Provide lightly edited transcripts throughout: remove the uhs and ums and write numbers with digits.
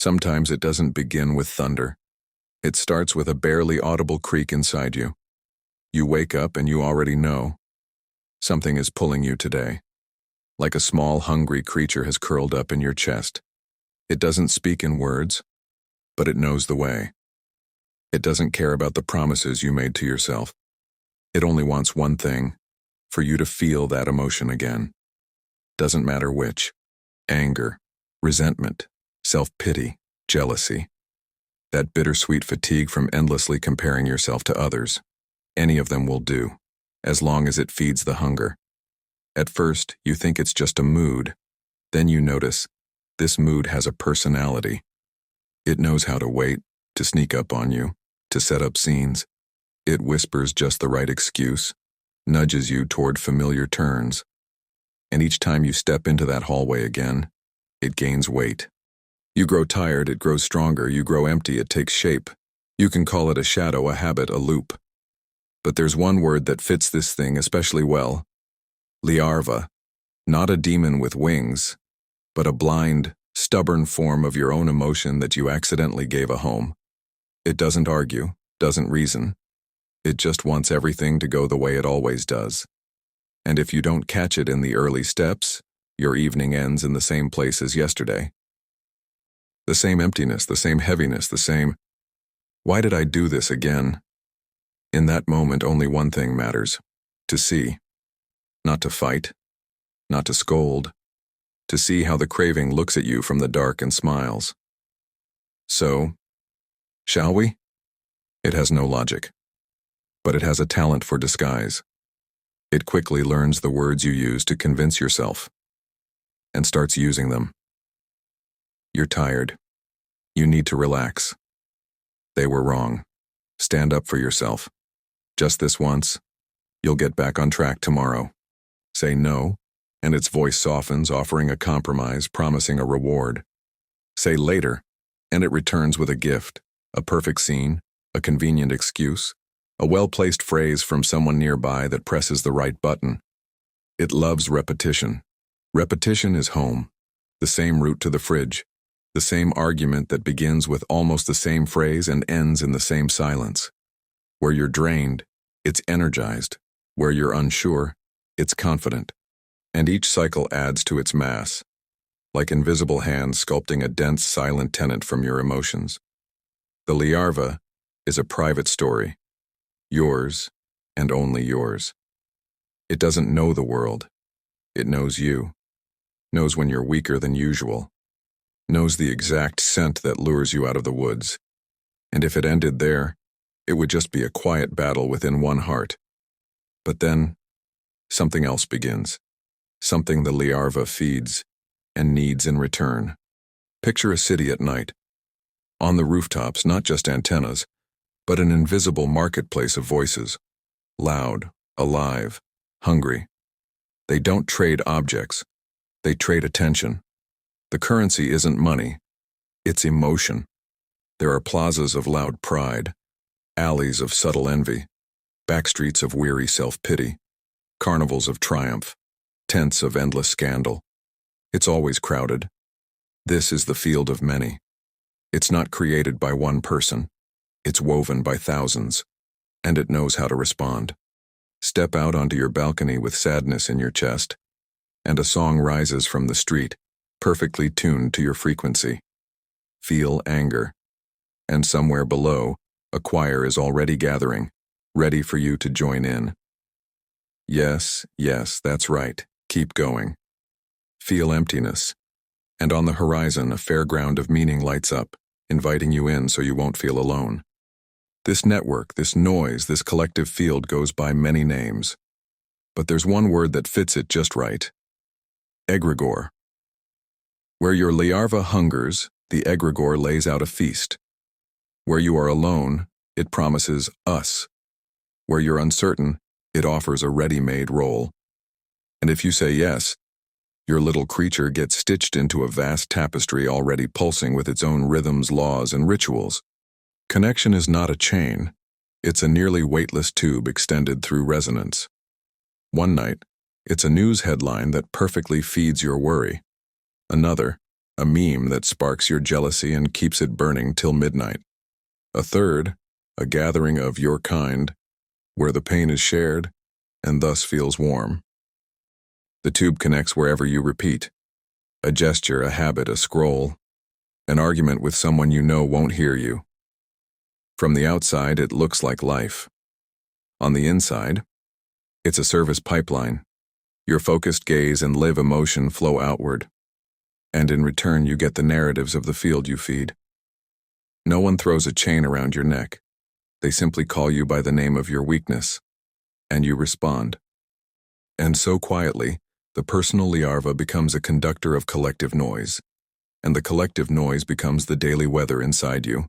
Sometimes it doesn't begin with thunder. It starts with a barely audible creak inside you. You wake up and you already know. Something is pulling you today. Like a small, hungry creature has curled up in your chest. It doesn't speak in words, but it knows the way. It doesn't care about the promises you made to yourself. It only wants one thing, for you to feel that emotion again. Doesn't matter which. Anger, resentment, self-pity, jealousy. That bittersweet fatigue from endlessly comparing yourself to others. Any of them will do, as long as it feeds the hunger. At first, you think it's just a mood. Then you notice, this mood has a personality. It knows how to wait, to sneak up on you, to set up scenes. It whispers just the right excuse, nudges you toward familiar turns. And each time you step into that hallway again, it gains weight. You grow tired, it grows stronger. You grow empty, it takes shape. You can call it a shadow, a habit, a loop. But there's one word that fits this thing especially well. Larva. Not a demon with wings, but a blind, stubborn form of your own emotion that you accidentally gave a home. It doesn't argue, doesn't reason. It just wants everything to go the way it always does. And if you don't catch it in the early steps, your evening ends in the same place as yesterday. The same emptiness, the same heaviness, the same, why did I do this again? In that moment, only one thing matters: to see. Not to fight, not to scold, to see how the craving looks at you from the dark and smiles. So, shall we? It has no logic, but it has a talent for disguise. It quickly learns the words you use to convince yourself, and starts using them. You're tired. You need to relax. They were wrong. Stand up for yourself. Just this once. You'll get back on track tomorrow. Say no, and its voice softens, offering a compromise, promising a reward. Say later, and it returns with a gift, a perfect scene, a convenient excuse, a well-placed phrase from someone nearby that presses the right button. It loves repetition. Repetition is home, the same route to the fridge, the same argument that begins with almost the same phrase and ends in the same silence. Where you're drained, it's energized. Where you're unsure, it's confident. And each cycle adds to its mass, like invisible hands sculpting a dense, silent tenet from your emotions. The larva is a private story, yours and only yours. It doesn't know the world. It knows you. Knows when you're weaker than usual. Knows the exact scent that lures you out of the woods. And if it ended there, it would just be a quiet battle within one heart. But then, something else begins. Something the larva feeds and needs in return. Picture a city at night. On the rooftops, not just antennas, but an invisible marketplace of voices. Loud, alive, hungry. They don't trade objects. They trade attention. The currency isn't money. It's emotion. There are plazas of loud pride, alleys of subtle envy, backstreets of weary self-pity, carnivals of triumph, tents of endless scandal. It's always crowded. This is the field of many. It's not created by one person. It's woven by thousands, and it knows how to respond. Step out onto your balcony with sadness in your chest, and a song rises from the street, perfectly tuned to your frequency. Feel anger, and somewhere below, a choir is already gathering, ready for you to join in. Yes, that's right. Keep going. Feel emptiness, and on the horizon a fairground of meaning lights up, inviting you in so you won't feel alone. This network, this noise, this collective field goes by many names. But there's one word that fits it just right. Egregore. Where your larva hungers, the egregore lays out a feast. Where you are alone, it promises us. Where you're uncertain, it offers a ready-made role. And if you say yes, your little creature gets stitched into a vast tapestry already pulsing with its own rhythms, laws, and rituals. Connection is not a chain. It's a nearly weightless tube extended through resonance. One night, it's a news headline that perfectly feeds your worry. Another, A meme that sparks your jealousy and keeps it burning till midnight. A third, a gathering of your kind, where the pain is shared and thus feels warm. The tube connects wherever you repeat. A gesture, a habit, a scroll, an argument with someone you know won't hear you. From the outside, it looks like life. On the inside, it's a service pipeline. Your focused gaze and live emotion flow outward, and in return you get the narratives of the field you feed. No one throws a chain around your neck. They simply call you by the name of your weakness, and you respond. And so quietly, the personal larva becomes a conductor of collective noise, and the collective noise becomes the daily weather inside you.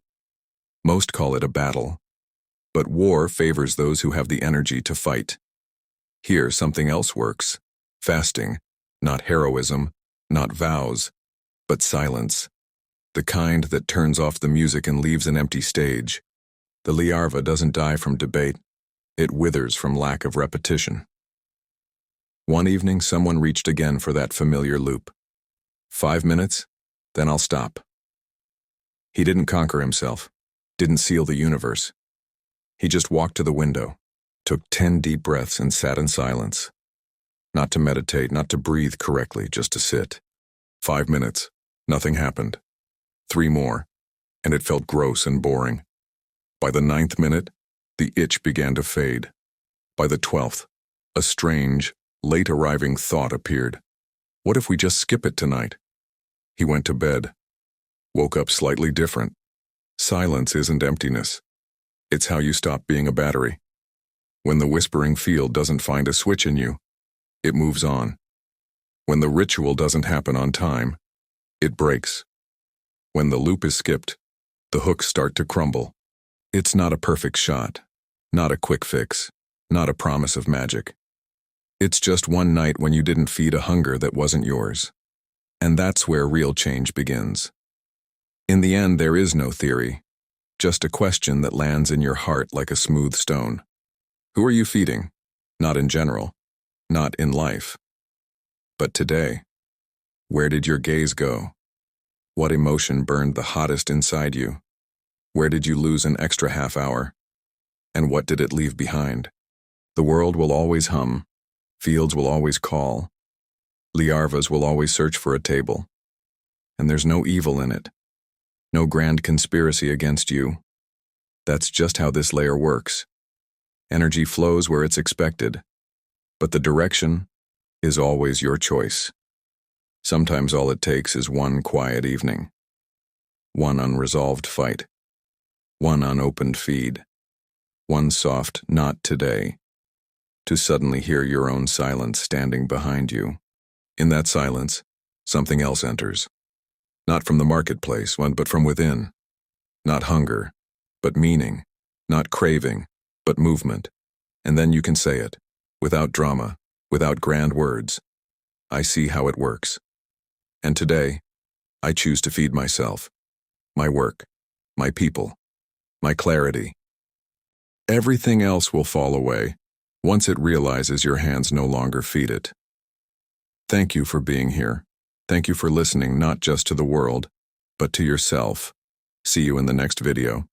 Most call it a battle, but war favors those who have the energy to fight. Here, something else works. Fasting, not heroism, not vows, but silence. The kind that turns off the music and leaves an empty stage. The larva doesn't die from debate. It withers from lack of repetition. One evening, someone reached again for that familiar loop. 5 minutes, then I'll stop. He didn't conquer himself, didn't seal the universe. He just walked to the window, took 10 deep breaths and sat in silence. Not to meditate, not to breathe correctly, just to sit. 5 minutes, nothing happened. 3 more, and it felt gross and boring. By the 9th minute, the itch began to fade. By the 12th, a strange, late-arriving thought appeared. What if we just skip it tonight? He went to bed, woke up slightly different. Silence isn't emptiness. It's how you stop being a battery. When the whispering field doesn't find a switch in you, it moves on. When the ritual doesn't happen on time, it breaks. When the loop is skipped, the hooks start to crumble. It's not a perfect shot, not a quick fix, not a promise of magic. It's just one night when you didn't feed a hunger that wasn't yours. And that's where real change begins. In the end, there is no theory, just a question that lands in your heart like a smooth stone. Who are you feeding? Not in general, not in life. But today, where did your gaze go? What emotion burned the hottest inside you? Where did you lose an extra half hour? And what did it leave behind? The world will always hum. Fields will always call. Larvas will always search for a table. And there's no evil in it. No grand conspiracy against you. That's just how this layer works. Energy flows where it's expected, but the direction is always your choice. Sometimes all it takes is one quiet evening, one unresolved fight, one unopened feed, one soft "not today," to suddenly hear your own silence standing behind you. In that silence, something else enters. Not from the marketplace, but from within. Not hunger, but meaning. Not craving, but movement. And then you can say it, without drama, without grand words. I see how it works. And today, I choose to feed myself, my work, my people, my clarity. Everything else will fall away once it realizes your hands no longer feed it. Thank you for being here. Thank you for listening not just to the world, but to yourself. See you in the next video.